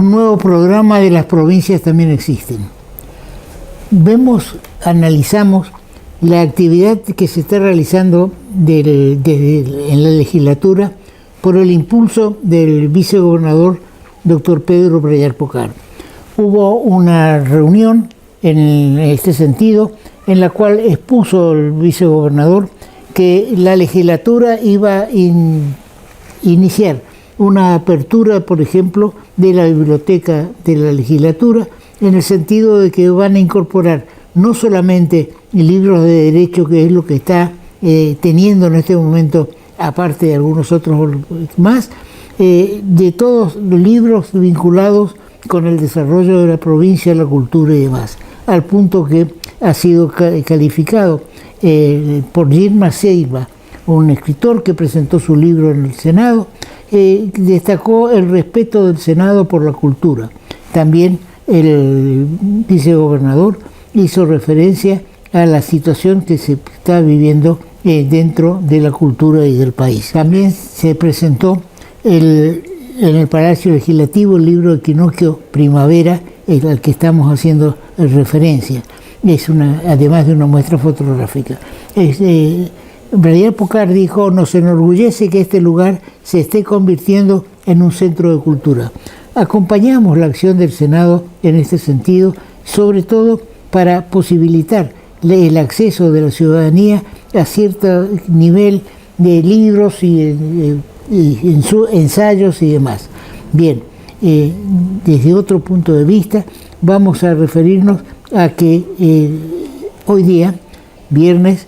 un nuevo programa de las provincias también existen. Analizamos la actividad que se está realizando en la legislatura por el impulso del vicegobernador doctor Pedro Brayar Pocar. Hubo una reunión en este sentido, en la cual expuso el vicegobernador que la legislatura iba a iniciar una apertura, por ejemplo, de la biblioteca de la legislatura, en el sentido de que van a incorporar no solamente libros de derecho, que es lo que está teniendo en este momento, aparte de algunos otros más, de todos los libros vinculados con el desarrollo de la provincia, la cultura y demás, al punto que ha sido calificado por Gilma Seiba, un escritor que presentó su libro en el Senado, destacó el respeto del Senado por la cultura. También el vicegobernador hizo referencia a la situación que se está viviendo dentro de la cultura y del país. También se presentó en el Palacio Legislativo el libro Equinoccio Primavera, al que estamos haciendo referencia. Es además de una muestra fotográfica. Brayar Pocar dijo: nos enorgullece que este lugar se esté convirtiendo en un centro de cultura. Acompañamos la acción del Senado en este sentido, sobre todo para posibilitar el acceso de la ciudadanía a cierto nivel de libros y ensayos y demás. Bien, desde otro punto de vista, vamos a referirnos a que hoy día, viernes,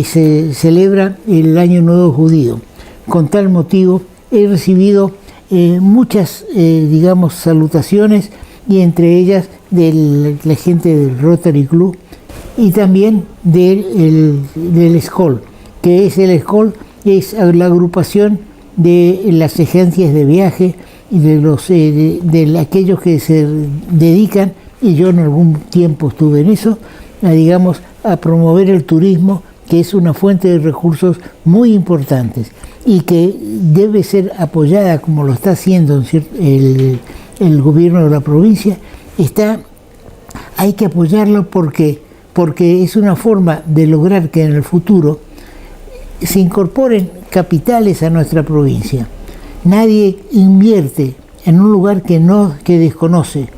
se celebra el Año Nuevo Judío. Con tal motivo he recibido muchas, salutaciones, y entre ellas de la gente del Rotary Club y también del SCOL, que es el SCOL, es la agrupación de las agencias de viaje y de aquellos que se dedican, y yo en algún tiempo estuve en eso, a promover el turismo, que es una fuente de recursos muy importantes y que debe ser apoyada como lo está haciendo el gobierno de la provincia. Hay que apoyarlo porque es una forma de lograr que en el futuro se incorporen capitales a nuestra provincia. Nadie invierte en un lugar que desconoce.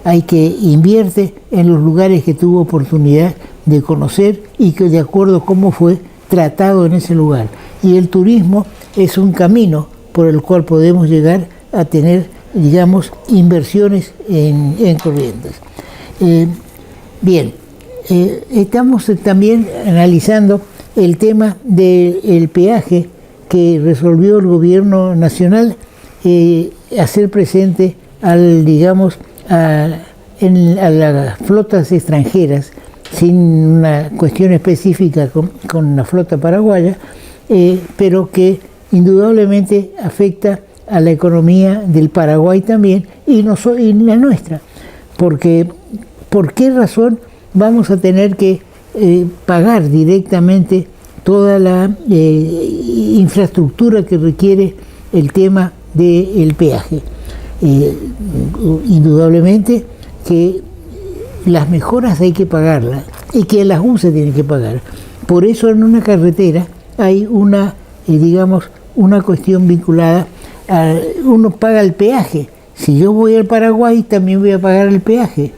Hay que invierte en los lugares que tuvo oportunidad de conocer y que de acuerdo a cómo fue tratado en ese lugar. Y el turismo es un camino por el cual podemos llegar a tener, inversiones en Corrientes. Estamos también analizando el tema del peaje que resolvió el gobierno nacional hacer presente a las flotas extranjeras, sin una cuestión específica con la flota paraguaya, pero que indudablemente afecta a la economía del Paraguay también y la nuestra. Porque, ¿por qué razón vamos a tener que pagar directamente toda la infraestructura que requiere el tema del peaje? Indudablemente que las mejoras hay que pagarlas y que las use tiene que pagar. Por eso en una carretera hay una cuestión vinculada a uno paga el peaje. Si yo voy al Paraguay también voy a pagar el peaje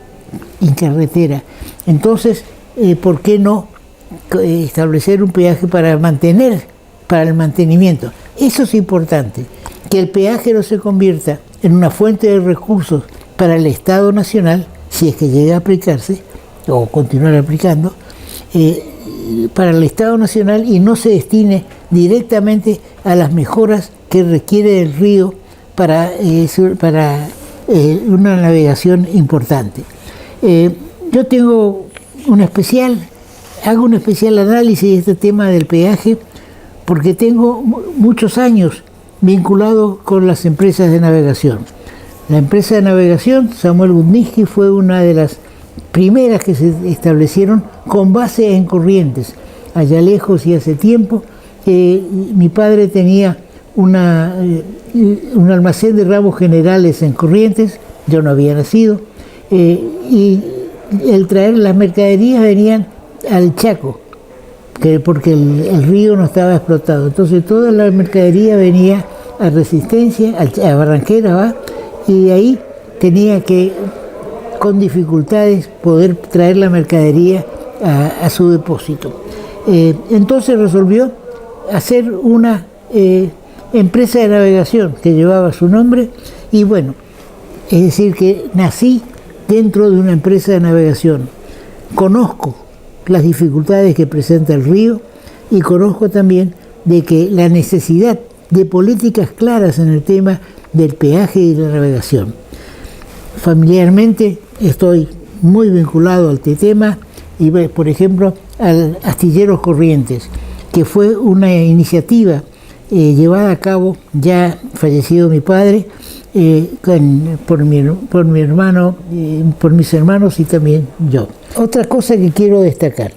en carretera. Entonces, ¿por qué no establecer un peaje para el mantenimiento? Eso es importante, que el peaje no se convierta en una fuente de recursos para el Estado Nacional, si es que llega a aplicarse, o continuar aplicando, para el Estado Nacional, y no se destine directamente a las mejoras que requiere el río para una navegación importante. Yo hago un especial análisis de este tema del peaje, porque tengo muchos años vinculado con las empresas de navegación. La empresa de navegación, Samuel Gutniski, fue una de las primeras que se establecieron con base en Corrientes, allá lejos y hace tiempo. Mi padre tenía un almacén de ramos generales en Corrientes, yo no había nacido, y el traer las mercaderías venían al Chaco, porque el río no estaba explotado. Entonces toda la mercadería venía a Resistencia, a Barranquera, ¿va? Y de ahí tenía que, con dificultades, poder traer la mercadería a su depósito. Entonces resolvió hacer una empresa de navegación que llevaba su nombre, y bueno, es decir que nací dentro de una empresa de navegación. Conozco las dificultades que presenta el río y conozco también de que la necesidad de políticas claras en el tema del peaje y la navegación. Familiarmente estoy muy vinculado al tema y, por ejemplo, al Astilleros Corrientes, que fue una iniciativa llevada a cabo, ya fallecido mi padre, por mi hermano, por mis hermanos y también yo. Otra cosa que quiero destacar,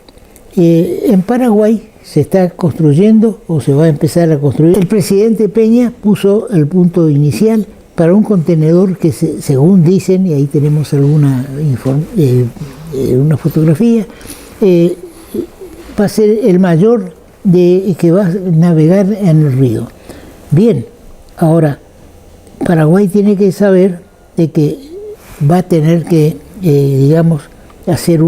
en Paraguay se está construyendo o se va a empezar a construir. El presidente Peña puso el punto inicial para un contenedor que según dicen, y ahí tenemos una fotografía, va a ser el mayor que va a navegar en el río. Bien, ahora Paraguay tiene que saber de que va a tener que, digamos, hacer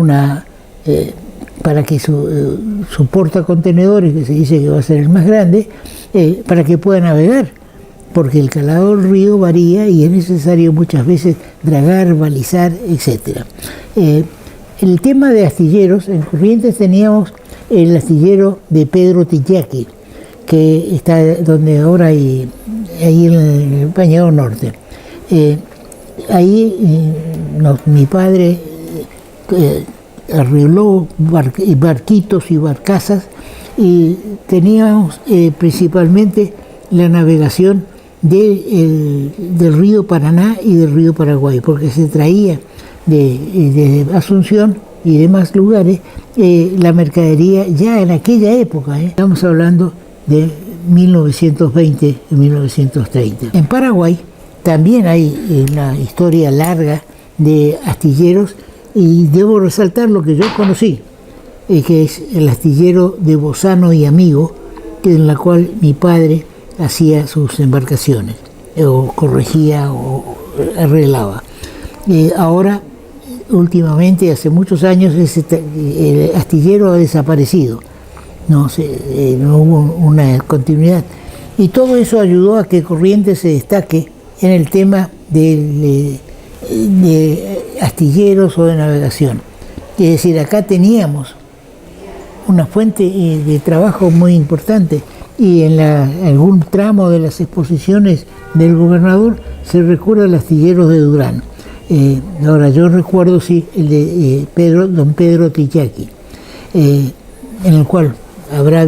para que su portacontenedores, que se dice que va a ser el más grande, para que pueda navegar, porque el calado del río varía y es necesario muchas veces dragar, balizar, etc. El tema de astilleros, en Corrientes teníamos el astillero de Pedro Tillaki, que está donde ahora ahí en el Bañado Norte. Ahí mi padre arregló barquitos y barcazas, y teníamos principalmente la navegación del río Paraná y del río Paraguay, porque se traía de Asunción y demás lugares la mercadería ya en aquella época, estamos hablando de 1920 y 1930. En Paraguay también hay una historia larga de astilleros, y debo resaltar lo que yo conocí, que es el astillero de Bozano y Amigo, en la cual mi padre hacía sus embarcaciones, o corregía o arreglaba. Ahora, últimamente, hace muchos años, el astillero ha desaparecido, no hubo una continuidad. Y todo eso ayudó a que Corrientes se destaque en el tema de astilleros o de navegación. Es decir, acá teníamos una fuente de trabajo muy importante, y en algún tramo de las exposiciones del gobernador se recurre al astillero de Durán. Ahora yo recuerdo el de don Pedro Tillaki, en el cual habré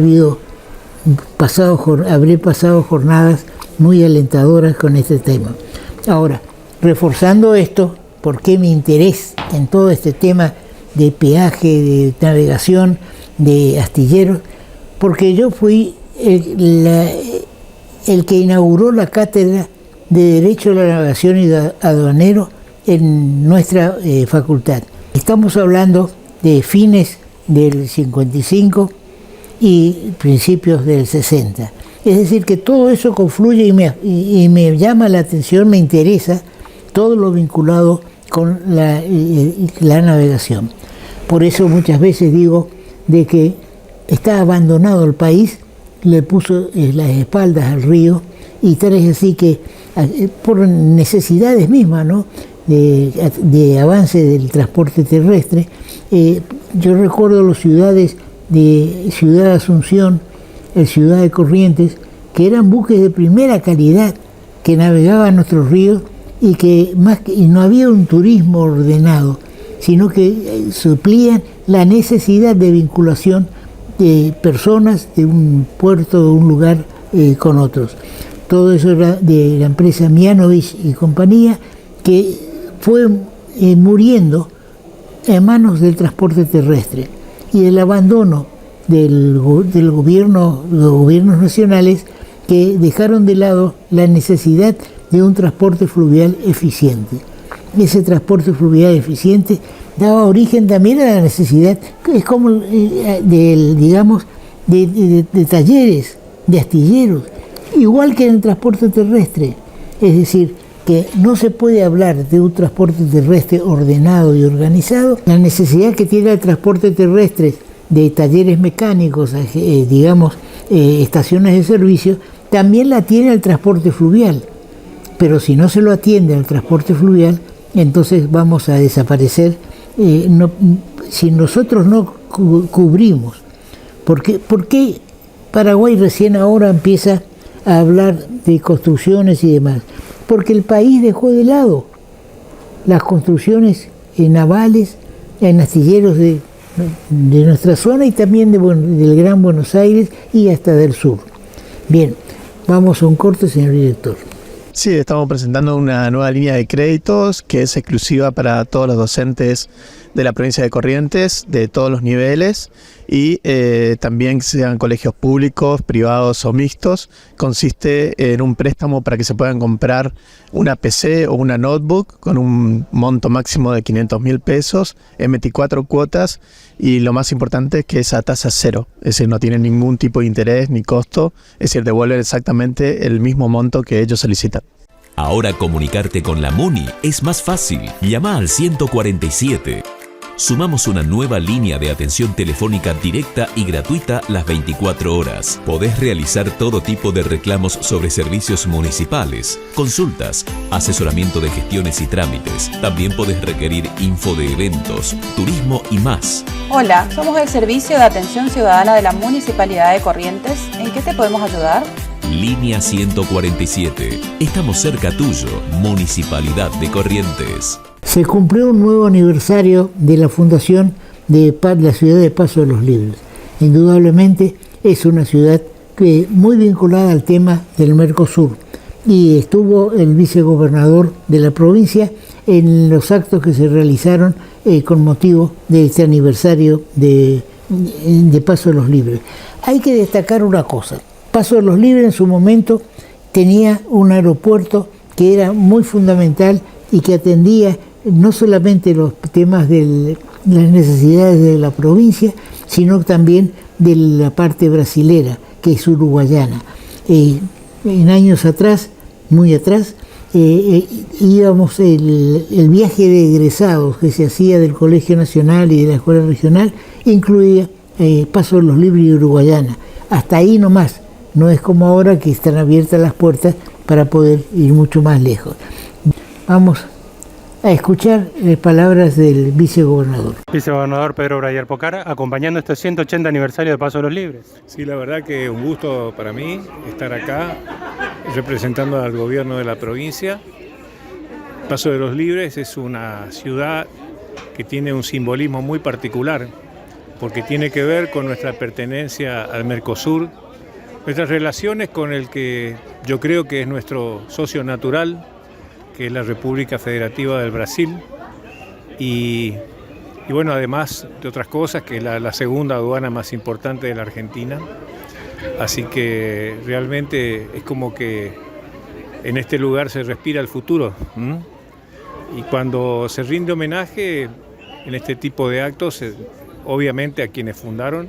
pasado jornadas muy alentadoras con este tema. Ahora, reforzando esto, ¿por qué mi interés en todo este tema de peaje, de navegación, de astilleros? Porque yo fui el que inauguró la cátedra de Derecho a la Navegación y Aduanero en nuestra facultad. Estamos hablando de fines del 55 y principios del 60. Es decir, que todo eso confluye y me llama la atención, me interesa todo lo vinculado con la navegación. Por eso muchas veces digo de que está abandonado el país, le puso las espaldas al río, y tal es así que por necesidades mismas, ¿no?, de avance del transporte terrestre, yo recuerdo las ciudades de Ciudad Asunción, Ciudad de Corrientes, que eran buques de primera calidad que navegaban nuestros ríos, y no había un turismo ordenado, sino que suplían la necesidad de vinculación de personas de un puerto, de un lugar con otros. Todo eso era de la empresa Mianovich y compañía, que fue muriendo en manos del transporte terrestre y el abandono del gobierno, de los gobiernos nacionales, que dejaron de lado la necesidad de un transporte fluvial eficiente. ese transporte fluvial eficiente daba origen también a la necesidad, es como digamos, de talleres, de astilleros, igual que en el transporte terrestre. Es decir, que no se puede hablar de un transporte terrestre ordenado y organizado. La necesidad que tiene el transporte terrestre de talleres mecánicos, digamos, estaciones de servicio, también la tiene el transporte fluvial. Pero si no se lo atiende al transporte fluvial, entonces vamos a desaparecer. Si nosotros no cubrimos, ¿por qué Paraguay recién ahora empieza a hablar de construcciones y demás? Porque el país dejó de lado las construcciones navales en astilleros de nuestra zona y también del Gran Buenos Aires y hasta del sur. Bien, vamos a un corte, señor director. Sí, estamos presentando una nueva línea de créditos que es exclusiva para todos los docentes de la provincia de Corrientes, de todos los niveles, y también sean colegios públicos, privados o mixtos. Consiste en un préstamo para que se puedan comprar una PC o una notebook con un monto máximo de 500.000 pesos en 24 cuotas, y lo más importante es que es a tasa cero, es decir, no tienen ningún tipo de interés ni costo, es decir, devuelven exactamente el mismo monto que ellos solicitan. Ahora comunicarte con la MUNI es más fácil. Llama al 147. Sumamos una nueva línea de atención telefónica directa y gratuita las 24 horas. Podés realizar todo tipo de reclamos sobre servicios municipales, consultas, asesoramiento de gestiones y trámites. También podés requerir info de eventos, turismo y más. Hola, somos el Servicio de Atención Ciudadana de la Municipalidad de Corrientes. ¿En qué te podemos ayudar? Línea 147. Estamos cerca tuyo, Municipalidad de Corrientes. Se cumplió un nuevo aniversario de la fundación de la ciudad de Paso de los Libres. Indudablemente es una ciudad muy vinculada al tema del Mercosur, y estuvo el vicegobernador de la provincia en los actos que se realizaron con motivo de este aniversario de Paso de los Libres. Hay que destacar una cosa: Paso de los Libres en su momento tenía un aeropuerto que era muy fundamental y que atendía no solamente los temas de las necesidades de la provincia, sino también de la parte brasilera, que es uruguayana. En años atrás, muy atrás, íbamos, el viaje de egresados que se hacía del Colegio Nacional y de la Escuela Regional incluía Paso de los Libres y Uruguayana. Hasta ahí nomás, no es como ahora que están abiertas las puertas para poder ir mucho más lejos. Vamos a escuchar palabras del vicegobernador. Vicegobernador Pedro Brayar Pocara, acompañando este 180 aniversario de Paso de los Libres. Sí, la verdad que un gusto para mí estar acá representando al gobierno de la provincia. Paso de los Libres es una ciudad que tiene un simbolismo muy particular, porque tiene que ver con nuestra pertenencia al Mercosur, nuestras relaciones con el que yo creo que es nuestro socio natural, que es la República Federativa del Brasil, y bueno, además de otras cosas, que es la segunda aduana más importante de la Argentina. Así que realmente es como que en este lugar se respira el futuro. Y cuando se rinde homenaje en este tipo de actos, obviamente a quienes fundaron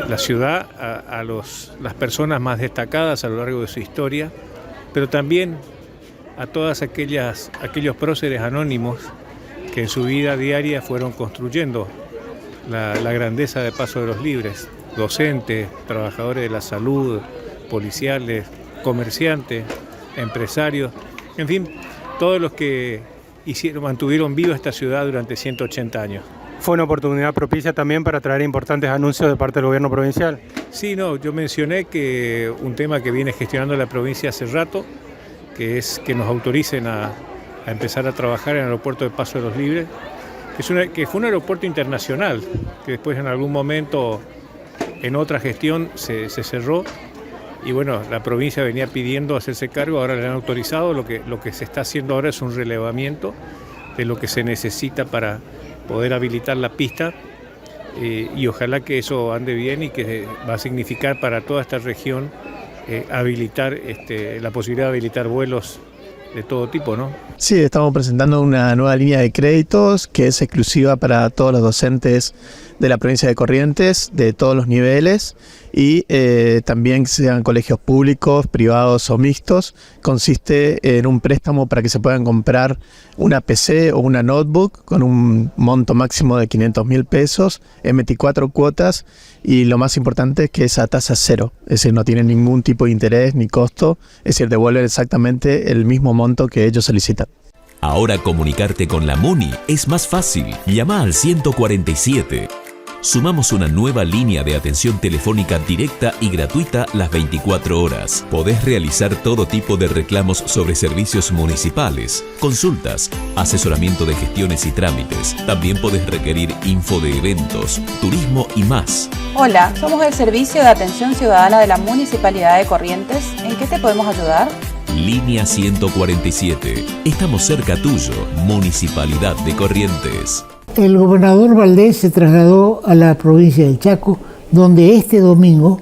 la ciudad, a las personas más destacadas a lo largo de su historia, pero también a todas aquellos próceres anónimos que en su vida diaria fueron construyendo la grandeza de Paso de los Libres: docentes, trabajadores de la salud, policiales, comerciantes, empresarios, en fin, todos los que mantuvieron viva esta ciudad durante 180 años. ¿Fue una oportunidad propicia también para traer importantes anuncios de parte del gobierno provincial? Sí, yo mencioné que un tema que viene gestionando la provincia hace rato, que es que nos autoricen a empezar a trabajar en el aeropuerto de Paso de los Libres, que fue un aeropuerto internacional, que después en algún momento en otra gestión se cerró, y bueno, la provincia venía pidiendo hacerse cargo, ahora le han autorizado. Lo que se está haciendo ahora es un relevamiento de lo que se necesita para poder habilitar la pista, y ojalá que eso ande bien y que va a significar para toda esta región habilitar la posibilidad de habilitar vuelos de todo tipo, ¿no? Sí, estamos presentando una nueva línea de créditos que es exclusiva para todos los docentes de la provincia de Corrientes, de todos los niveles, y también sean colegios públicos, privados o mixtos. Consiste en un préstamo para que se puedan comprar una PC o una notebook con un monto máximo de 500.000 pesos en 24 cuotas, y lo más importante es que es a tasa cero, es decir, no tienen ningún tipo de interés ni costo, es decir, devuelven exactamente el mismo monto que ellos solicitan. Ahora comunicarte con la MUNI es más fácil. Llama al 147. Sumamos una nueva línea de atención telefónica directa y gratuita las 24 horas. Podés realizar todo tipo de reclamos sobre servicios municipales, consultas, asesoramiento de gestiones y trámites. También podés requerir info de eventos, turismo y más. Hola, somos el Servicio de Atención Ciudadana de la Municipalidad de Corrientes. ¿En qué te podemos ayudar? Línea 147. Estamos cerca tuyo, Municipalidad de Corrientes. El gobernador Valdés se trasladó a la provincia del Chaco, donde este domingo,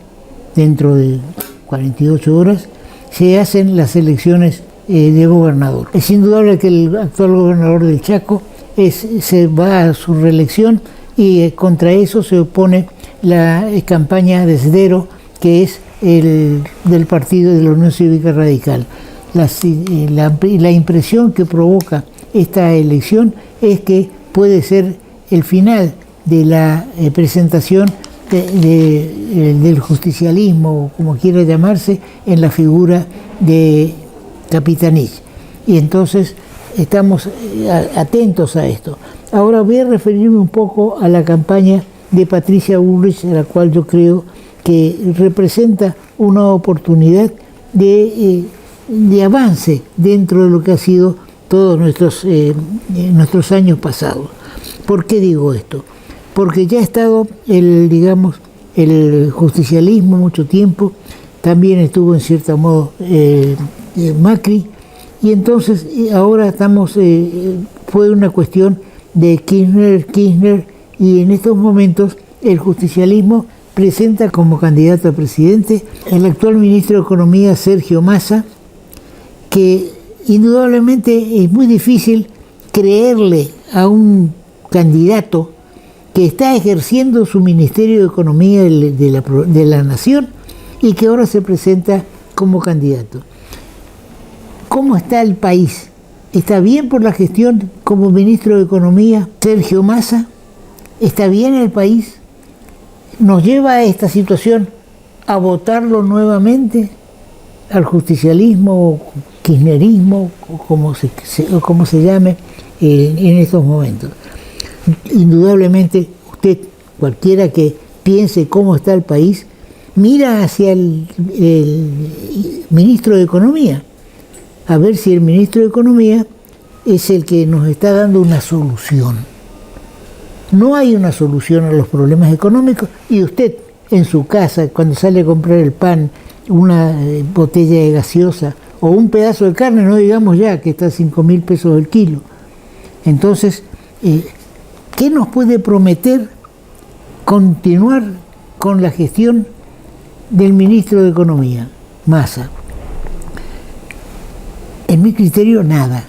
dentro de 48 horas, se hacen las elecciones de gobernador. Es indudable que el actual gobernador del Chaco se va a su reelección, y contra eso se opone la campaña de Esdero, que es el del partido de la Unión Cívica Radical. La impresión que provoca esta elección es que puede ser el final de la presentación del justicialismo, como quiera llamarse, en la figura de Capitanich. Y entonces estamos atentos a esto. Ahora voy a referirme un poco a la campaña de Patricia Bullrich, a la cual yo creo que representa una oportunidad de avance dentro de lo que ha sido todos nuestros años pasados. ¿Por qué digo esto? Porque ya ha estado el justicialismo mucho tiempo, también estuvo en cierto modo Macri, y entonces ahora fue una cuestión de Kirchner, y en estos momentos el justicialismo presenta como candidato a presidente el actual ministro de Economía, Sergio Massa, que indudablemente es muy difícil creerle a un candidato que está ejerciendo su Ministerio de Economía de la Nación y que ahora se presenta como candidato. ¿Cómo está el país? ¿Está bien por la gestión como ministro de Economía Sergio Massa? ¿Está bien el país? ¿Nos lleva a esta situación a votarlo nuevamente al justicialismo, kirchnerismo, o como se llame en estos momentos? Indudablemente cualquiera que piense cómo está el país, mira hacia el ministro de Economía, a ver si el ministro de Economía es el que nos está dando una solución. No hay una solución a los problemas económicos, y usted en su casa, cuando sale a comprar el pan, una botella de gaseosa o un pedazo de carne, no digamos ya que está a 5.000 pesos el kilo. Entonces, ¿qué nos puede prometer continuar con la gestión del ministro de Economía, Massa? En mi criterio, nada.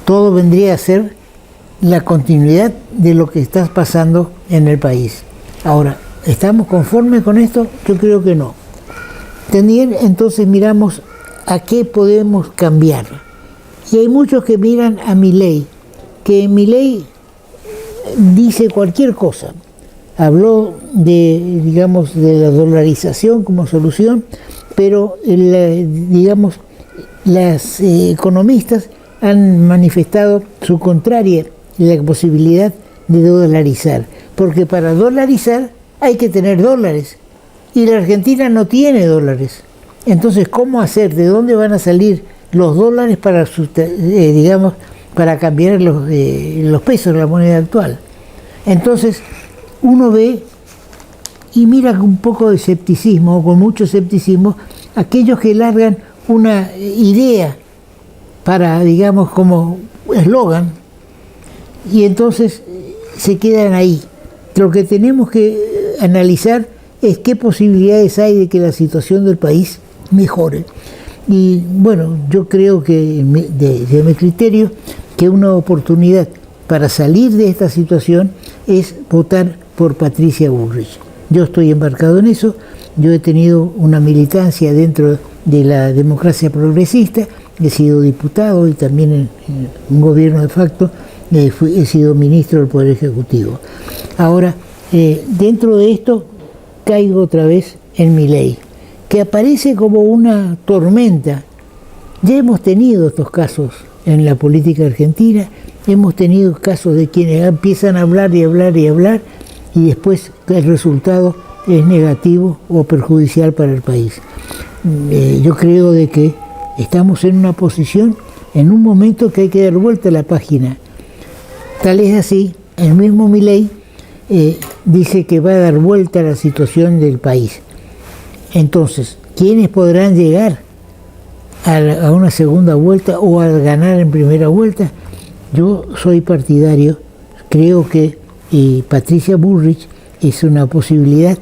Todo vendría a ser la continuidad de lo que está pasando en el país. Ahora, ¿estamos conformes con esto? Yo creo que no. También entonces miramos a qué podemos cambiar. Y hay muchos que miran a Milei, que Milei dice cualquier cosa. Habló de la dolarización como solución, pero las economistas han manifestado su contraria la posibilidad de dolarizar, porque para dolarizar hay que tener dólares, y la Argentina no tiene dólares. Entonces, ¿cómo hacer? ¿De dónde van a salir los dólares para cambiar los pesos, la moneda actual? Entonces, uno ve y mira con un poco de escepticismo, o con mucho escepticismo, aquellos que largan una idea para, como eslogan, y entonces se quedan ahí. Lo que tenemos que analizar es qué posibilidades hay de que la situación del país mejore. Y bueno, yo creo que, desde mi criterio, que una oportunidad para salir de esta situación es votar por Patricia Bullrich. Yo estoy embarcado en eso, yo he tenido una militancia dentro de la democracia progresista, he sido diputado y también en un gobierno de facto he sido ministro del Poder Ejecutivo. Ahora, dentro de esto caigo otra vez en Milei, que aparece como una tormenta. Ya hemos tenido estos casos en la política argentina, hemos tenido casos de quienes empiezan a hablar y hablar y hablar y después el resultado es negativo o perjudicial para el país. Yo creo de que estamos en una posición, en un momento que hay que dar vuelta a la página. Tal es así, el mismo Milei dice que va a dar vuelta a la situación del país. Entonces, ¿quiénes podrán llegar a una segunda vuelta o a ganar en primera vuelta? Yo soy partidario, creo que Patricia Bullrich es una posibilidad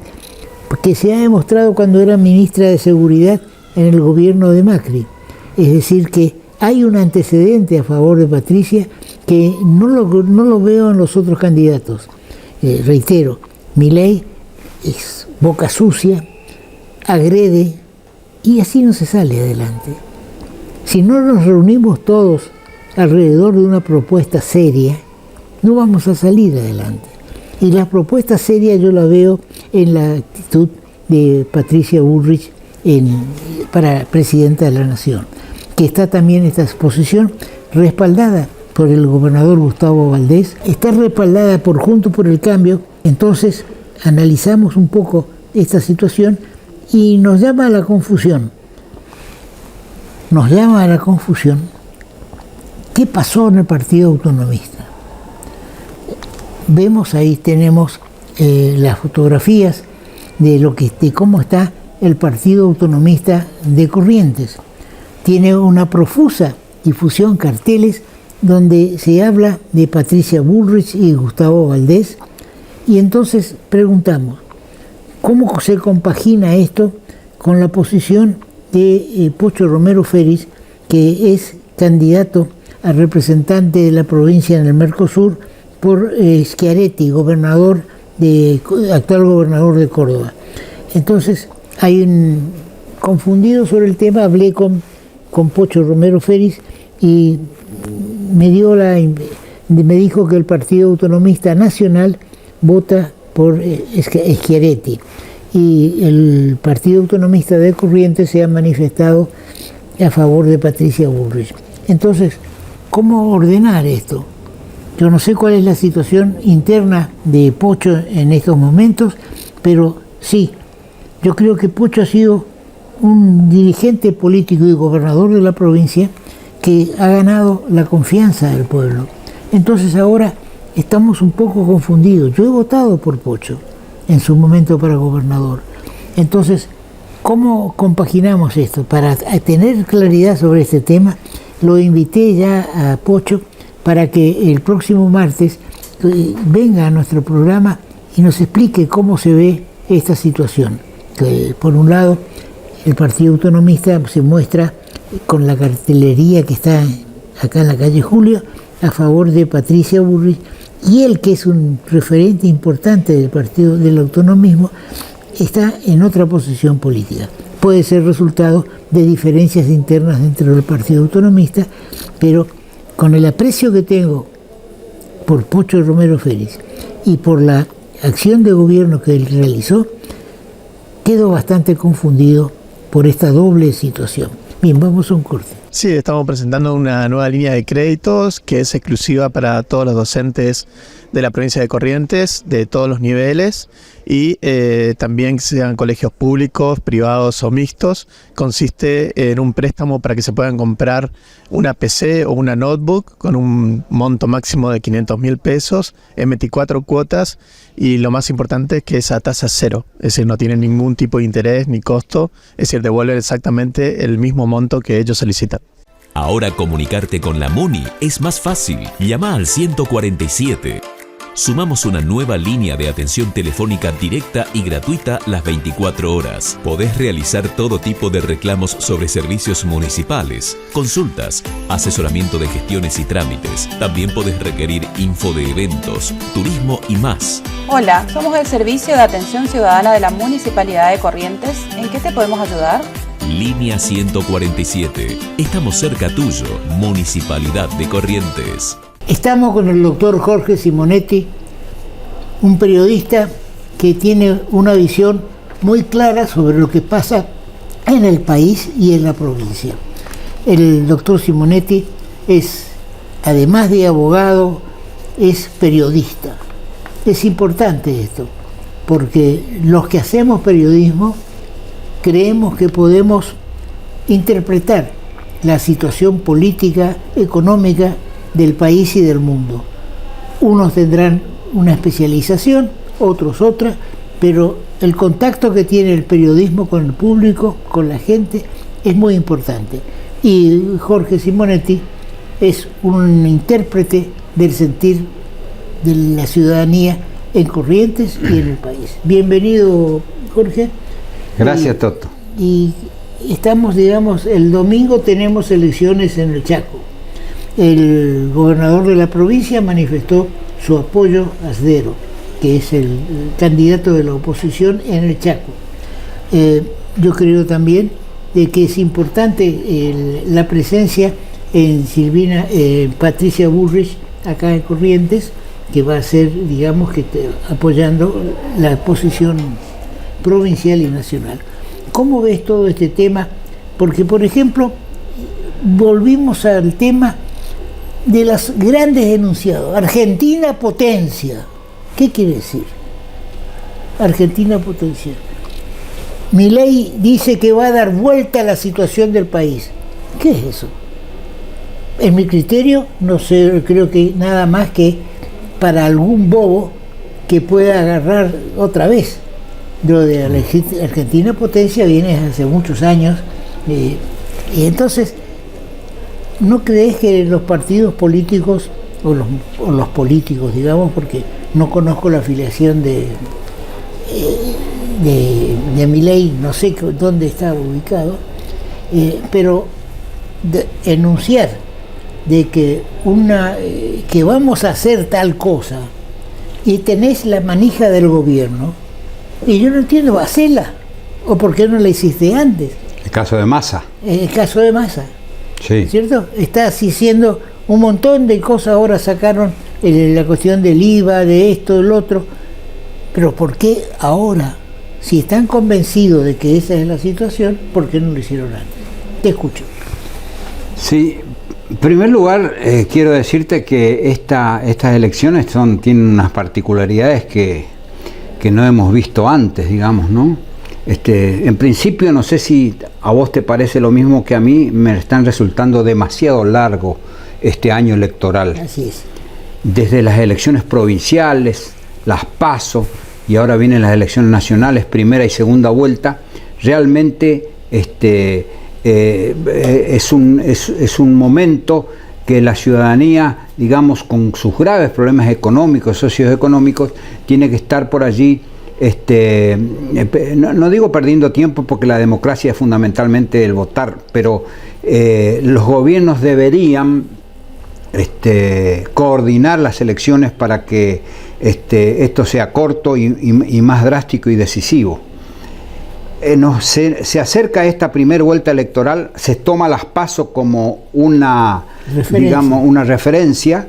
que se ha demostrado cuando era ministra de Seguridad en el gobierno de Macri. Es decir, que hay un antecedente a favor de Patricia que no lo veo en los otros candidatos. Reitero, Milei es boca sucia, agrede y así no se sale adelante. Si no nos reunimos todos alrededor de una propuesta seria, no vamos a salir adelante. Y la propuesta seria yo la veo en la actitud de Patricia Bullrich para presidenta de la Nación, que está también esta posición respaldada por el gobernador Gustavo Valdés, está respaldada por Juntos por el Cambio. Entonces analizamos un poco esta situación y nos llama a la confusión. ¿Qué pasó en el Partido Autonomista? Vemos ahí, tenemos las fotografías de cómo está el Partido Autonomista de Corrientes. Tiene una profusa difusión, carteles, donde se habla de Patricia Bullrich y Gustavo Valdés, y entonces preguntamos, ¿cómo se compagina esto con la posición de Pocho Romero Félix, que es candidato a representante de la provincia en el Mercosur por Schiaretti, actual gobernador de Córdoba? Entonces, confundido sobre el tema, hablé con Pocho Romero Félix y me dijo que el Partido Autonomista Nacional vota por Schiaretti y el Partido Autonomista de Corrientes se ha manifestado a favor de Patricia Bullrich. Entonces, ¿cómo ordenar esto? Yo no sé cuál es la situación interna de Pocho en estos momentos, pero sí, yo creo que Pocho ha sido un dirigente político y gobernador de la provincia que ha ganado la confianza del pueblo. Entonces ahora estamos un poco confundidos. Yo he votado por Pocho en su momento para gobernador. Entonces, ¿cómo compaginamos esto? Para tener claridad sobre este tema, lo invité ya a Pocho para que el próximo martes venga a nuestro programa y nos explique cómo se ve esta situación. Que, por un lado, el Partido Autonomista se muestra con la cartelería que está acá en la calle Julio a favor de Patricia Bullrich, y él, que es un referente importante del partido del autonomismo, está en otra posición política. Puede ser resultado de diferencias internas dentro del Partido Autonomista, pero con el aprecio que tengo por Pocho Romero Félix y por la acción de gobierno que él realizó, quedo bastante confundido por esta doble situación. Bien, vamos a un corte. Sí, estamos presentando una nueva línea de créditos que es exclusiva para todos los docentes de la provincia de Corrientes, de todos los niveles, y también sean colegios públicos, privados o mixtos. Consiste en un préstamo para que se puedan comprar una PC o una notebook con un monto máximo de 500.000 pesos en 24 cuotas, y lo más importante es que es a tasa cero, es decir, no tienen ningún tipo de interés ni costo, es decir, devuelven exactamente el mismo monto que ellos solicitan. Ahora comunicarte con la MUNI es más fácil. Llama al 147. Sumamos una nueva línea de atención telefónica directa y gratuita las 24 horas. Podés realizar todo tipo de reclamos sobre servicios municipales, consultas, asesoramiento de gestiones y trámites. También podés requerir info de eventos, turismo y más. Hola, somos el Servicio de Atención Ciudadana de la Municipalidad de Corrientes. ¿En qué te podemos ayudar? Línea 147. Estamos cerca tuyo, Municipalidad de Corrientes. Estamos con el doctor Jorge Simonetti, un periodista que tiene una visión muy clara sobre lo que pasa en el país y en la provincia. El doctor Simonetti es, además de abogado, es periodista. Es importante esto, porque los que hacemos periodismo creemos que podemos interpretar la situación política, económica del país y del mundo. Unos tendrán una especialización, otros otra, pero el contacto que tiene el periodismo con el público, con la gente, es muy importante. Y Jorge Simonetti es un intérprete del sentir de la ciudadanía en Corrientes y en el país. Bienvenido, Jorge. Gracias, Toto. Y estamos, digamos, el domingo tenemos elecciones en el Chaco. El gobernador de la provincia manifestó su apoyo a Sdero, que es el candidato de la oposición en el Chaco. Yo creo también de que es importante la presencia en Silvina, Patricia Bullrich, acá en Corrientes, que va a ser, digamos, que apoyando la posición provincial y nacional. ¿Cómo ves todo este tema? Porque, por ejemplo, volvimos al tema de los grandes enunciados. Argentina potencia. ¿Qué quiere decir? Argentina potencia. Milei dice que va a dar vuelta a la situación del país. ¿Qué es eso? En mi criterio, no sé, creo que nada más que para algún bobo que pueda agarrar otra vez. Lo de Argentina potencia viene hace muchos años. Y entonces, ¿no crees que los partidos políticos, o los políticos, digamos, porque no conozco la afiliación de Milei, no sé dónde está ubicado, pero enunciar de que que vamos a hacer tal cosa y tenés la manija del gobierno, y yo no entiendo, hacela, o por qué no la hiciste antes. El caso de Massa. El caso de Massa. Sí. ¿Cierto? Está haciendo un montón de cosas, ahora sacaron la cuestión del IVA, de esto, del otro, pero ¿por qué ahora? Si están convencidos de que esa es la situación, ¿por qué no lo hicieron antes? Te escucho. Sí, en primer lugar, quiero decirte que estas elecciones tienen unas particularidades que no hemos visto antes, digamos, ¿no? En principio, no sé si a vos te parece lo mismo que a mí, me están resultando demasiado largo este año electoral. Así es. Desde las elecciones provinciales, las PASO, y ahora vienen las elecciones nacionales, primera y segunda vuelta, realmente es un momento que la ciudadanía, digamos, con sus graves problemas económicos, socioeconómicos, tiene que estar por allí, no digo perdiendo tiempo, porque la democracia es fundamentalmente el votar, pero los gobiernos deberían coordinar las elecciones para que esto sea corto y más drástico y decisivo. Se acerca esta primera vuelta electoral, se toma las PASO como una referencia,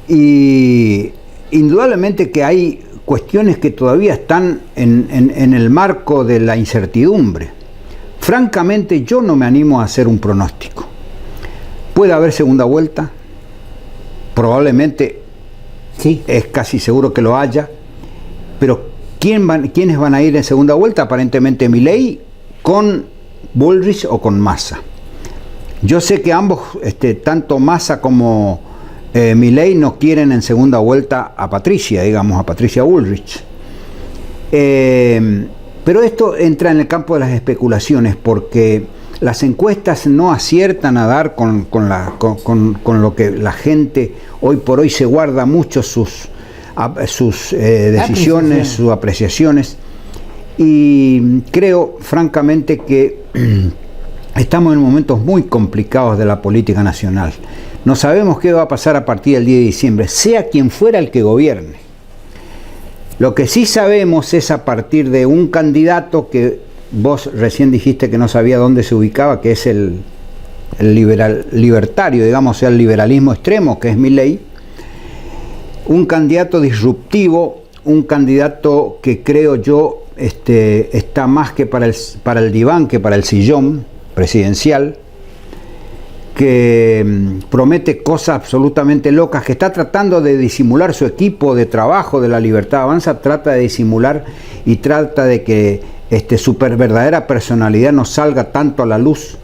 y indudablemente que hay cuestiones que todavía están en el marco de la incertidumbre. Francamente, yo no me animo a hacer un pronóstico. Puede haber segunda vuelta, probablemente, sí, es casi seguro que lo haya, pero ¿quiénes van a ir en segunda vuelta? Aparentemente Milei, con Bullrich o con Massa. Yo sé que ambos, tanto Massa como Milei, no quieren en segunda vuelta a Patricia, digamos, a Patricia Bullrich. Pero esto entra en el campo de las especulaciones, porque las encuestas no aciertan a dar con lo que la gente hoy por hoy se guarda mucho sus sus decisiones, sus apreciaciones. Y creo francamente que estamos en momentos muy complicados de la política nacional. No sabemos qué va a pasar a partir del 10 de diciembre, sea quien fuera el que gobierne. Lo que sí sabemos es a partir de un candidato que vos recién dijiste que no sabía dónde se ubicaba, que es el libertario, digamos, o sea, el liberalismo extremo, que es Milei, un candidato disruptivo, un candidato que creo yo está más que para el diván que para el sillón presidencial, que promete cosas absolutamente locas, que está tratando de disimular su equipo de trabajo de La Libertad Avanza, trata de disimular y trata de que su verdadera personalidad no salga tanto a la luz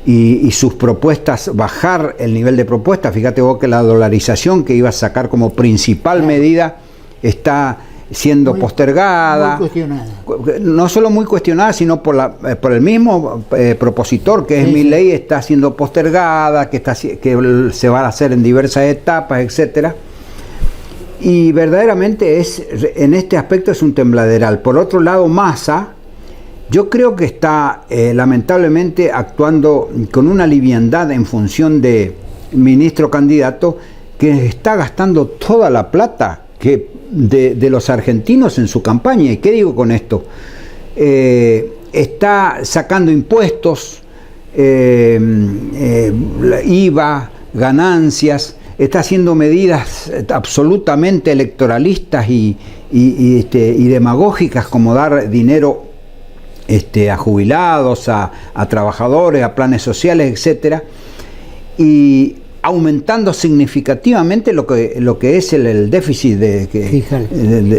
y sus propuestas, bajar el nivel de propuestas. Fíjate vos que la dolarización que iba a sacar como principal medida está siendo postergada, muy cuestionada. No solo muy cuestionada, sino por el mismo propositor, que es Milei, está siendo postergada, que se va a hacer en diversas etapas, etcétera. Y verdaderamente en este aspecto es un tembladeral. Por otro lado, Massa, yo creo que está lamentablemente actuando con una liviandad en función de ministro candidato, que está gastando toda la plata de los argentinos en su campaña. ¿Y qué digo con esto? Está sacando impuestos, IVA, ganancias, está haciendo medidas absolutamente electoralistas y demagógicas, como dar dinero a jubilados, a trabajadores, a planes sociales, etcétera, y aumentando significativamente lo que es el déficit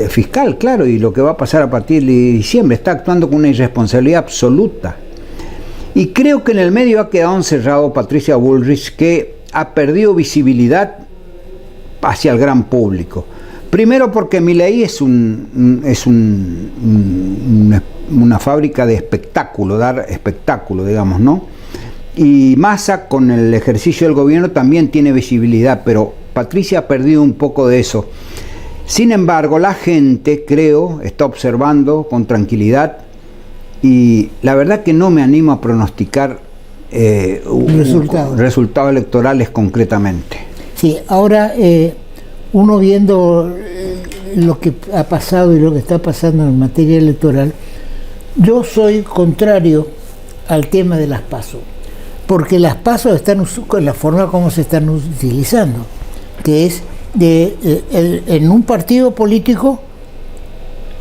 fiscal, claro, y lo que va a pasar a partir de diciembre. Está actuando con una irresponsabilidad absoluta. Y creo que en el medio ha quedado encerrado Patricia Bullrich, que ha perdido visibilidad hacia el gran público. Primero porque Milei es una fábrica de espectáculo, dar espectáculo, digamos, ¿no? Y Massa, con el ejercicio del gobierno, también tiene visibilidad, pero Patricia ha perdido un poco de eso. Sin embargo, la gente, creo, está observando con tranquilidad, y la verdad que no me animo a pronosticar resultados electorales concretamente. Sí, ahora uno viendo lo que ha pasado y lo que está pasando en materia electoral, yo soy contrario al tema de las PASO, porque las PASO están con la forma como se están utilizando, que es en un partido político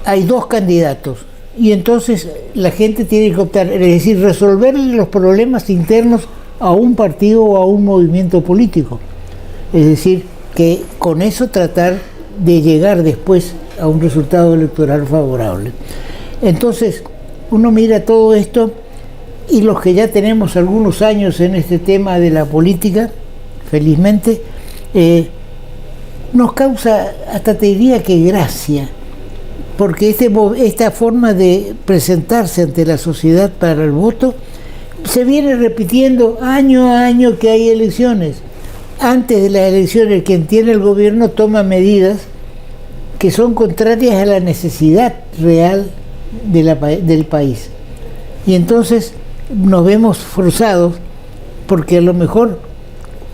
hay dos candidatos, y entonces la gente tiene que optar, es decir, resolver los problemas internos a un partido o a un movimiento político. Es decir, que con eso tratar de llegar después a un resultado electoral favorable. Entonces, uno mira todo esto, y los que ya tenemos algunos años en este tema de la política, felizmente, nos causa, hasta te diría que gracia, porque esta forma de presentarse ante la sociedad para el voto se viene repitiendo año a año que hay elecciones. Antes de las elecciones, quien tiene el gobierno toma medidas que son contrarias a la necesidad real del país. Y entonces nos vemos forzados, porque a lo mejor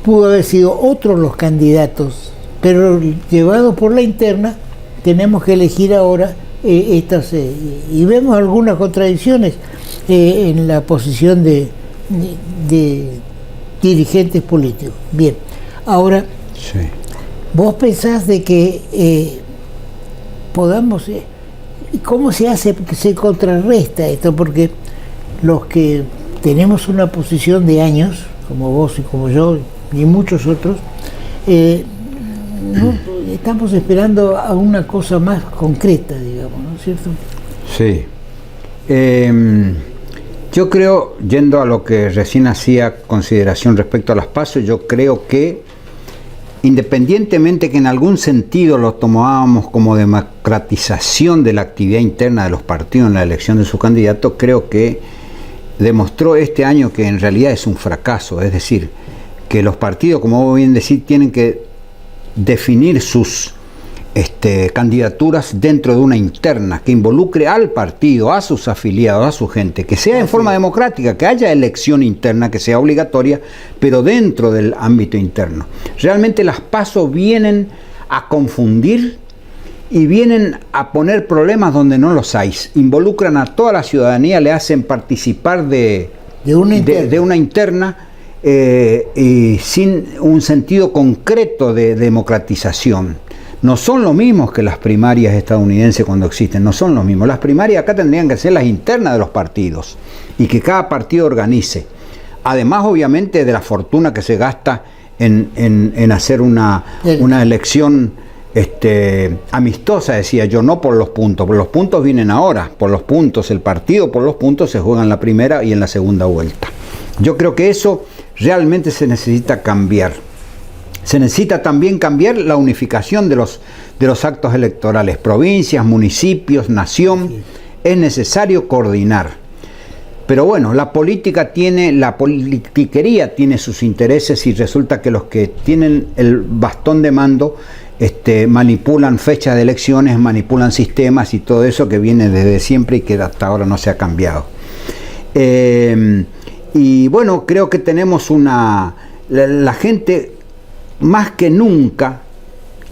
pudo haber sido otros los candidatos, pero llevados por la interna, tenemos que elegir ahora estas, y vemos algunas contradicciones en la posición de dirigentes políticos. Bien, ahora, sí. ¿Vos pensás de que podamos, cómo se hace, se contrarresta esto? Porque los que tenemos una posición de años, como vos y como yo y muchos otros, no, estamos esperando a una cosa más concreta, digamos, ¿no es cierto? Sí. Yo creo, yendo a lo que recién hacía consideración respecto a las PASO, yo creo que independientemente que en algún sentido lo tomábamos como democratización de la actividad interna de los partidos en la elección de sus candidatos, creo que demostró este año que en realidad es un fracaso. Es decir, que los partidos, como vos bien decís, tienen que definir sus candidaturas dentro de una interna que involucre al partido, a sus afiliados, a su gente, que sea en forma democrática, que haya elección interna, que sea obligatoria, pero dentro del ámbito interno. Realmente las PASO vienen a confundir y vienen a poner problemas donde no los hay. Involucran a toda la ciudadanía, le hacen participar de una interna y sin un sentido concreto de democratización. No son los mismos que las primarias estadounidenses cuando existen, no son los mismos. Las primarias acá tendrían que ser las internas de los partidos y que cada partido organice. Además, obviamente, de la fortuna que se gasta en hacer una elección amistosa, decía yo, no por los puntos. Por los puntos vienen ahora, por los puntos. El partido por los puntos se juega en la primera y en la segunda vuelta. Yo creo que eso realmente se necesita cambiar. Se necesita también cambiar la unificación de los actos electorales, provincias, municipios, nación. Sí. Es necesario coordinar. Pero bueno, la politiquería tiene sus intereses y resulta que los que tienen el bastón de mando manipulan fechas de elecciones, manipulan sistemas y todo eso que viene desde siempre y que hasta ahora no se ha cambiado. Y bueno, creo que tenemos la gente... Más que nunca,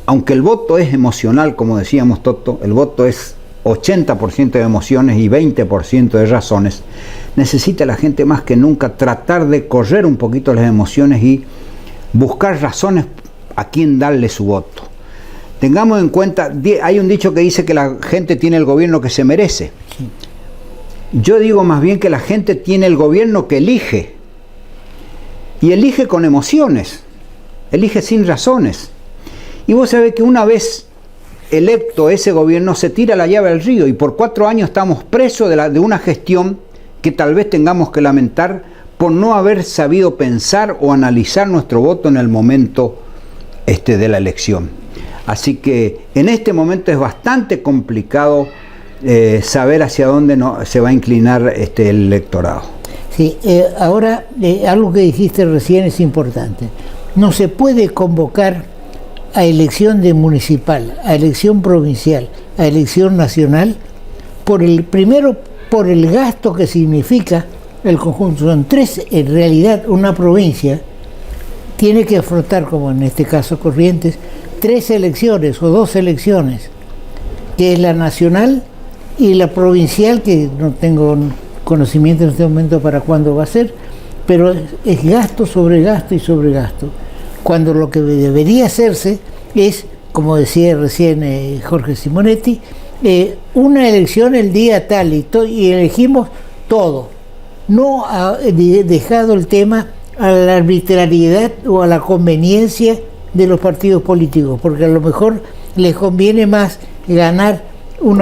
aunque el voto es emocional, como decíamos Toto, el voto es 80% de emociones y 20% de razones, necesita la gente más que nunca tratar de correr un poquito las emociones y buscar razones a quién darle su voto. Tengamos en cuenta, hay un dicho que dice que la gente tiene el gobierno que se merece. Sí. Yo digo más bien que la gente tiene el gobierno que elige, y elige con emociones. Elige sin razones. Y vos sabés que una vez electo ese gobierno se tira la llave al río y por 4 años estamos presos de una gestión que tal vez tengamos que lamentar por no haber sabido pensar o analizar nuestro voto en el momento de la elección. Así que en este momento es bastante complicado saber hacia dónde se va a inclinar el electorado. Sí, ahora algo que dijiste recién es importante. No se puede convocar a elección de municipal, a elección provincial, a elección nacional, primero por el gasto que significa el conjunto. Son 3, en realidad una provincia tiene que afrontar, como en este caso Corrientes, 3 elecciones o 2 elecciones, que es la nacional y la provincial, que no tengo conocimiento en este momento para cuándo va a ser, pero es gasto sobre gasto y sobre gasto. Cuando lo que debería hacerse es, como decía recién Jorge Simonetti, una elección el día tal y elegimos todo. No ha dejado el tema a la arbitrariedad o a la conveniencia de los partidos políticos, porque a lo mejor les conviene más ganar un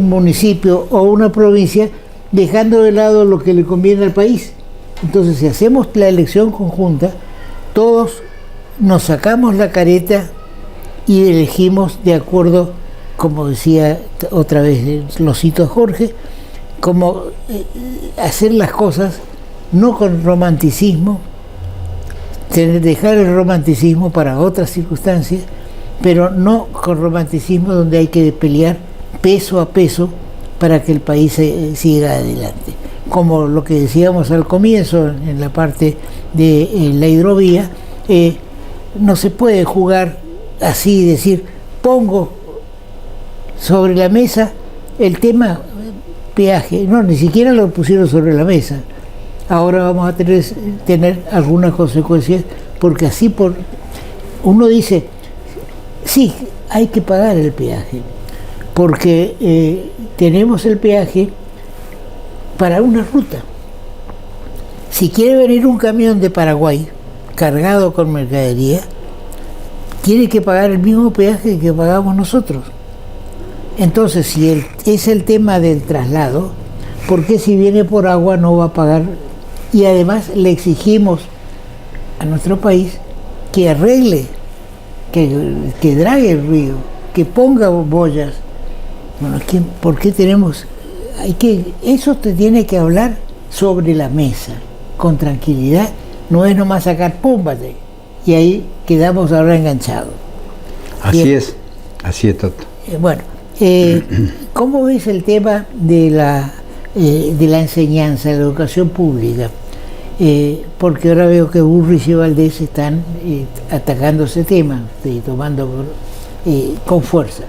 municipio o una provincia dejando de lado lo que le conviene al país. Entonces, si hacemos la elección conjunta, todos nos sacamos la careta y elegimos de acuerdo, como decía otra vez, lo cito a Jorge, como hacer las cosas no con romanticismo, dejar el romanticismo para otras circunstancias, pero no con romanticismo donde hay que pelear peso a peso para que el país siga adelante. Como lo que decíamos al comienzo en la parte de la hidrovía, no se puede jugar así, decir, pongo sobre la mesa el tema peaje. No, ni siquiera lo pusieron sobre la mesa. Ahora vamos a tener algunas consecuencias, porque así uno dice, sí, hay que pagar el peaje, porque tenemos el peaje para una ruta. Si quiere venir un camión de Paraguay cargado con mercadería, tiene que pagar el mismo peaje que pagamos nosotros. Entonces, si es el tema del traslado, ¿por qué si viene por agua no va a pagar? Y además le exigimos a nuestro país que arregle, que drague el río, que ponga boyas. Bueno, ¿por qué tenemos? Eso te tiene que hablar sobre la mesa, con tranquilidad. No es nomás sacar pómbate y ahí quedamos ahora enganchados. Así Bien. es. Así es, Toto. Bueno, ¿cómo ves el tema de la enseñanza, de la educación pública? Porque ahora veo que Burris y Valdés están atacando ese tema, tomando con fuerza.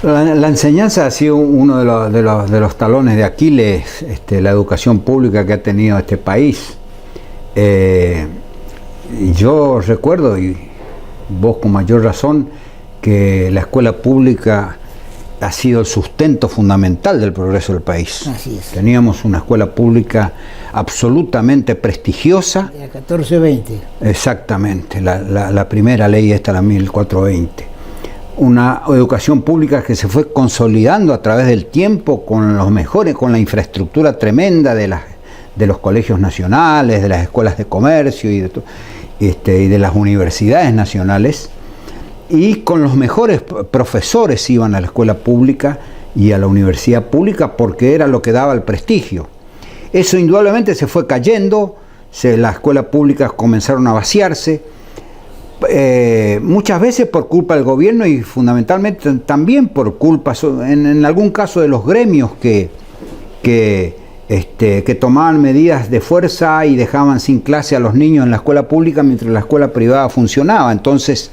La enseñanza ha sido uno de los talones de Aquiles, la educación pública que ha tenido este país. Yo recuerdo, y vos con mayor razón, que la escuela pública ha sido el sustento fundamental del progreso del país. Así es. Teníamos una escuela pública absolutamente prestigiosa. La 1420. Exactamente, la primera ley esta, la 1420. Una educación pública que se fue consolidando a través del tiempo con los mejores, con la infraestructura tremenda de los colegios nacionales, de las escuelas de comercio y de las universidades nacionales, y con los mejores profesores iban a la escuela pública y a la universidad pública porque era lo que daba el prestigio. Eso indudablemente se fue cayendo, las escuelas públicas comenzaron a vaciarse, muchas veces por culpa del gobierno y fundamentalmente también por culpa, en algún caso, de los gremios que tomaban medidas de fuerza y dejaban sin clase a los niños en la escuela pública mientras la escuela privada funcionaba. Entonces,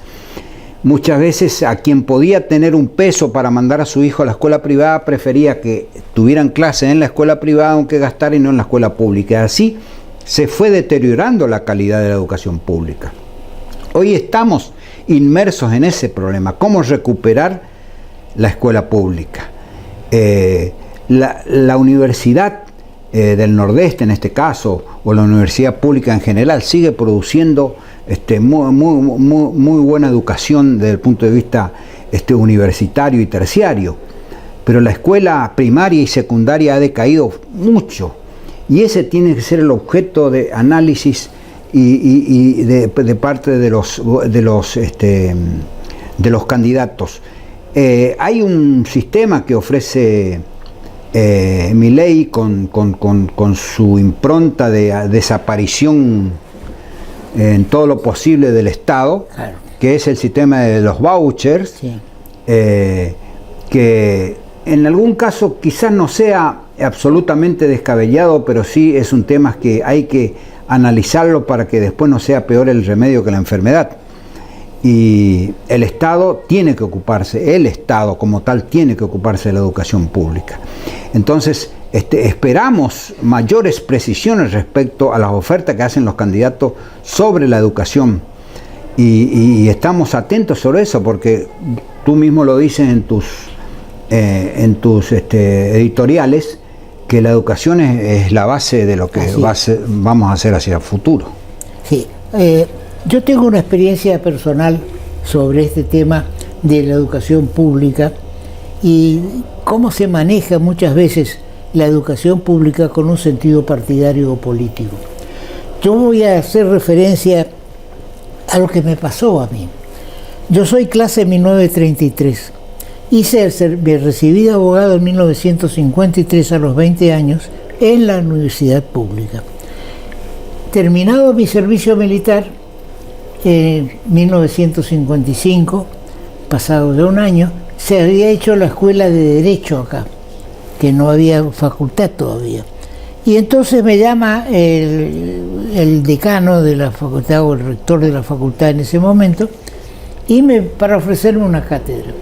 muchas veces a quien podía tener un peso para mandar a su hijo a la escuela privada prefería que tuvieran clases en la escuela privada aunque gastar y no en la escuela pública. Así se fue deteriorando la calidad de la educación pública. Hoy estamos inmersos en ese problema, cómo recuperar la escuela pública. La Universidad del Nordeste, en este caso, o la universidad pública en general, sigue produciendo muy buena educación desde el punto de vista universitario y terciario, pero la escuela primaria y secundaria ha decaído mucho, y ese tiene que ser el objeto de análisis y de parte de los candidatos. Hay un sistema que ofrece Milei con su impronta de desaparición en todo lo posible del Estado, Claro. que es el sistema de los vouchers, Sí. Que en algún caso quizás no sea absolutamente descabellado, pero sí es un tema que hay que analizarlo para que después no sea peor el remedio que la enfermedad. Y el Estado tiene que ocuparse, el Estado como tal tiene que ocuparse de la educación pública. Entonces, esperamos mayores precisiones respecto a las ofertas que hacen los candidatos sobre la educación. Y estamos atentos sobre eso, porque tú mismo lo dices en tus editoriales, que la educación es la base de lo que vamos a hacer hacia el futuro. Sí. Yo tengo una experiencia personal sobre este tema de la educación pública y cómo se maneja muchas veces la educación pública con un sentido partidario o político. Yo voy a hacer referencia a lo que me pasó a mí. Yo soy clase 1933. Me recibí de abogado en 1953 a los 20 años en la universidad pública. Terminado mi servicio militar, en 1955, pasado de un año, se había hecho la escuela de Derecho acá, que no había facultad todavía. Y entonces me llama el decano de la facultad, o el rector de la facultad en ese momento, para ofrecerme una cátedra.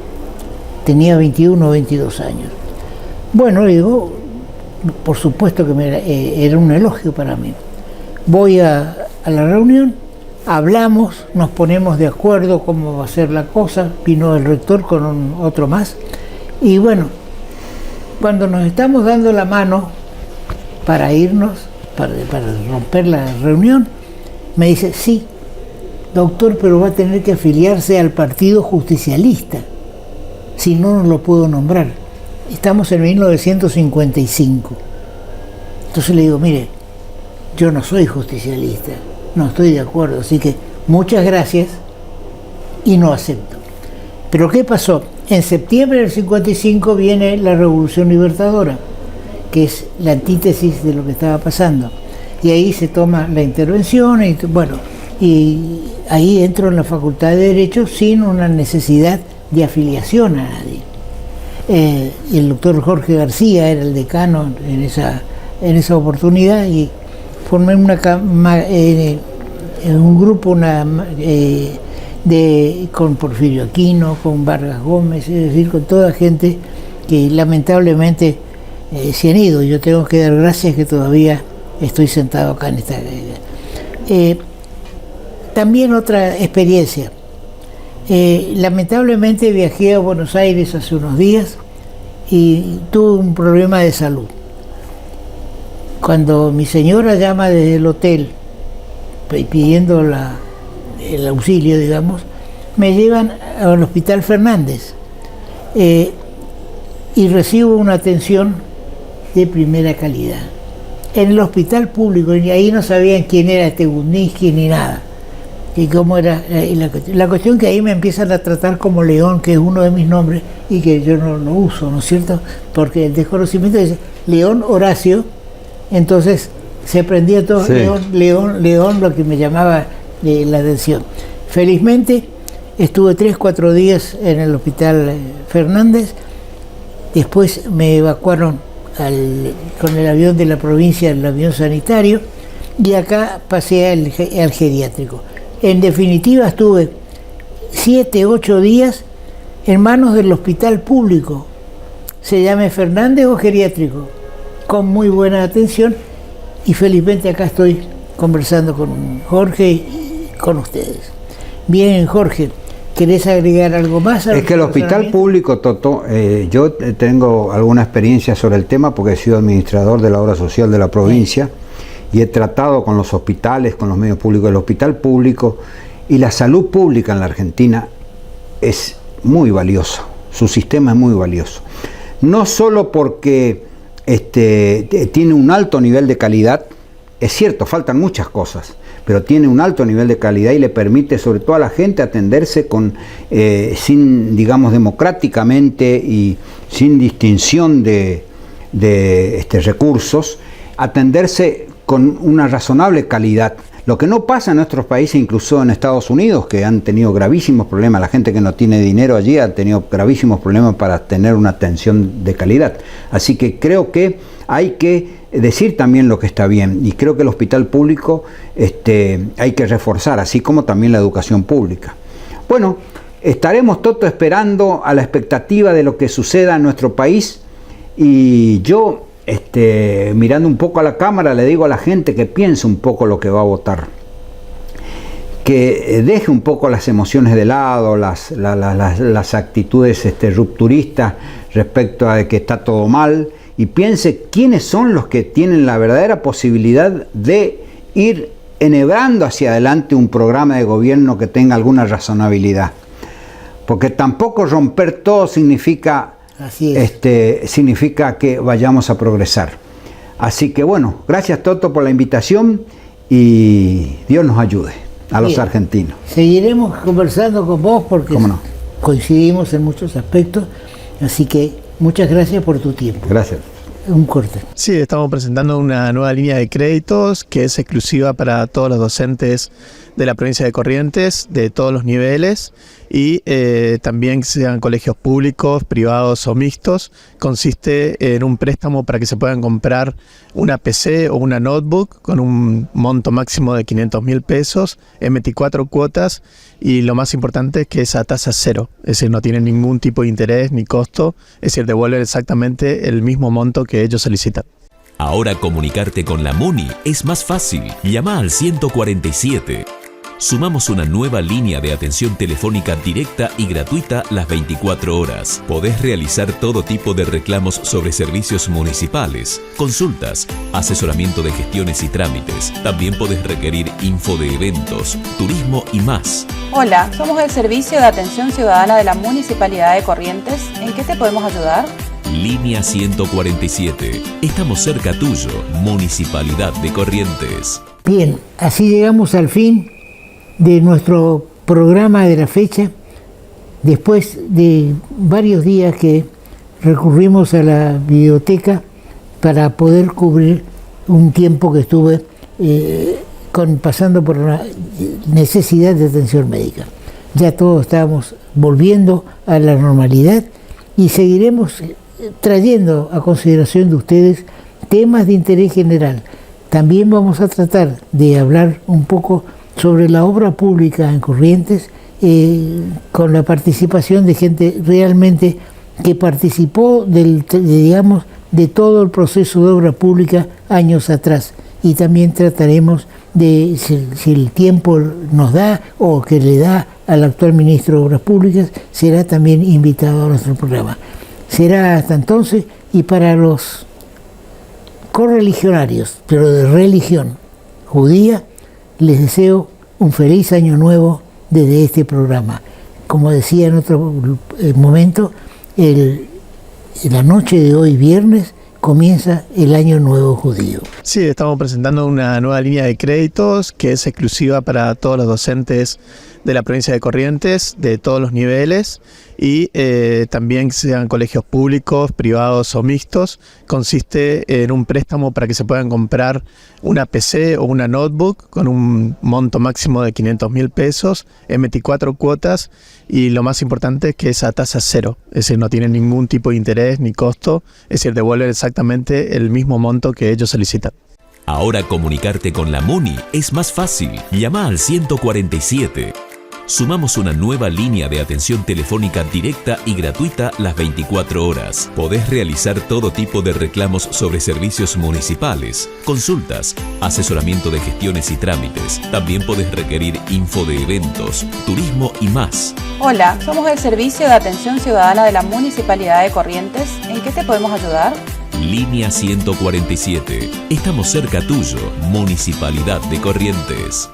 Tenía 21 o 22 años. Bueno, digo, por supuesto que era un elogio para mí. Voy a la reunión, hablamos, nos ponemos de acuerdo cómo va a ser la cosa, vino el rector con otro más, y bueno, cuando nos estamos dando la mano para irnos, para romper la reunión, me dice, sí, doctor, pero va a tener que afiliarse al Partido Justicialista, si no, no lo puedo nombrar. Estamos en 1955. Entonces le digo, mire, yo no soy justicialista, no estoy de acuerdo, así que muchas gracias y no acepto. Pero ¿qué pasó? En septiembre del 55 viene la Revolución Libertadora, que es la antítesis de lo que estaba pasando. Y ahí se toma la intervención y bueno, y ahí entro en la Facultad de Derecho sin una necesidad de afiliación a nadie. El doctor Jorge García era el decano en esa oportunidad y formé un grupo con Porfirio Aquino, con Vargas Gómez, es decir, con toda gente que lamentablemente se han ido. Yo tengo que dar gracias que todavía estoy sentado acá en esta... también otra experiencia. Lamentablemente viajé a Buenos Aires hace unos días y tuve un problema de salud. Cuando mi señora llama desde el hotel pidiendo el auxilio, digamos, me llevan al Hospital Fernández y recibo una atención de primera calidad. En el hospital público, y ahí no sabían quién era Tegundinski ni nada. Y cómo era la cuestión, que ahí me empiezan a tratar como León, que es uno de mis nombres y que yo no uso, ¿no es cierto? Porque el desconocimiento dice León Horacio, entonces se prendía todo, sí. León, lo que me llamaba la atención. Felizmente estuve 3-4 días en el Hospital Fernández, después me evacuaron con el avión de la provincia, el avión sanitario, y acá pasé al geriátrico. En definitiva, estuve 7-8 días en manos del hospital público, se llame Fernández o geriátrico, con muy buena atención, y felizmente acá estoy conversando con Jorge y con ustedes. Bien, Jorge, ¿querés agregar algo más? Es que el hospital público, Toto, yo tengo alguna experiencia sobre el tema porque he sido administrador de la obra social de la provincia. Sí. Y he tratado con los hospitales, con los medios públicos. El hospital público y la salud pública en la Argentina es muy valioso, su sistema es muy valioso. No solo porque tiene un alto nivel de calidad, es cierto, faltan muchas cosas, pero tiene un alto nivel de calidad y le permite sobre todo a la gente atenderse sin, digamos, democráticamente y sin distinción de recursos, atenderse con una razonable calidad. Lo que no pasa en nuestros países, incluso en Estados Unidos, que han tenido gravísimos problemas, la gente que no tiene dinero allí ha tenido gravísimos problemas para tener una atención de calidad. Así que creo que hay que decir también lo que está bien, y creo que el hospital público hay que reforzar, así como también la educación pública. Bueno, estaremos todos esperando a la expectativa de lo que suceda en nuestro país, y yo mirando un poco a la cámara, le digo a la gente que piense un poco lo que va a votar, que deje un poco las emociones de lado, las actitudes rupturistas respecto a que está todo mal, y piense quiénes son los que tienen la verdadera posibilidad de ir enhebrando hacia adelante un programa de gobierno que tenga alguna razonabilidad, porque tampoco romper todo significa que vayamos a progresar. Así que bueno, gracias Toto por la invitación y Dios nos ayude a los argentinos. Seguiremos conversando con vos porque coincidimos en muchos aspectos, así que muchas gracias por tu tiempo. Gracias. Un corte. Sí, estamos presentando una nueva línea de créditos que es exclusiva para todos los docentes de la provincia de Corrientes, de todos los niveles, y también sean colegios públicos, privados o mixtos. Consiste en un préstamo para que se puedan comprar una PC o una notebook con un monto máximo de 500.000 pesos en 24 cuotas, y lo más importante es que es a tasa cero, es decir, no tienen ningún tipo de interés ni costo, es decir, devuelven exactamente el mismo monto que ellos solicitan. Ahora comunicarte con la MUNI es más fácil. Llama al 147. Sumamos una nueva línea de atención telefónica directa y gratuita las 24 horas. Podés realizar todo tipo de reclamos sobre servicios municipales, consultas, asesoramiento de gestiones y trámites. También podés requerir info de eventos, turismo y más. Hola, somos el Servicio de Atención Ciudadana de la Municipalidad de Corrientes. ¿En qué te podemos ayudar? Línea 147. Estamos cerca tuyo, Municipalidad de Corrientes. Bien, así llegamos al fin de nuestro programa de la fecha, después de varios días que recurrimos a la biblioteca para poder cubrir un tiempo que estuve pasando por una necesidad de atención médica. Ya todos estamos volviendo a la normalidad y seguiremos trayendo a consideración de ustedes temas de interés general. También vamos a tratar de hablar un poco sobre la obra pública en Corrientes, con la participación de gente realmente que participó de todo el proceso de obra pública años atrás. Y también trataremos de, si el tiempo nos da o que le da al actual ministro de Obras Públicas, será también invitado a nuestro programa. Será hasta entonces, y para los correligionarios, pero de religión judía, les deseo un feliz año nuevo desde este programa. Como decía en otro momento, la noche de hoy, viernes, comienza el año nuevo judío. Sí, estamos presentando una nueva línea de créditos que es exclusiva para todos los docentes de la provincia de Corrientes, de todos los niveles, y también sean colegios públicos, privados o mixtos. Consiste en un préstamo para que se puedan comprar una PC o una notebook con un monto máximo de 500.000 pesos en 24 cuotas, y lo más importante es que es a tasa cero, es decir, no tienen ningún tipo de interés ni costo, es decir, devuelven exactamente el mismo monto que ellos solicitan. Ahora comunicarte con la MUNI es más fácil. Llama al 147. Sumamos una nueva línea de atención telefónica directa y gratuita las 24 horas. Podés realizar todo tipo de reclamos sobre servicios municipales, consultas, asesoramiento de gestiones y trámites. También podés requerir info de eventos, turismo y más. Hola, somos el Servicio de Atención Ciudadana de la Municipalidad de Corrientes. ¿En qué te podemos ayudar? Línea 147. Estamos cerca tuyo, Municipalidad de Corrientes.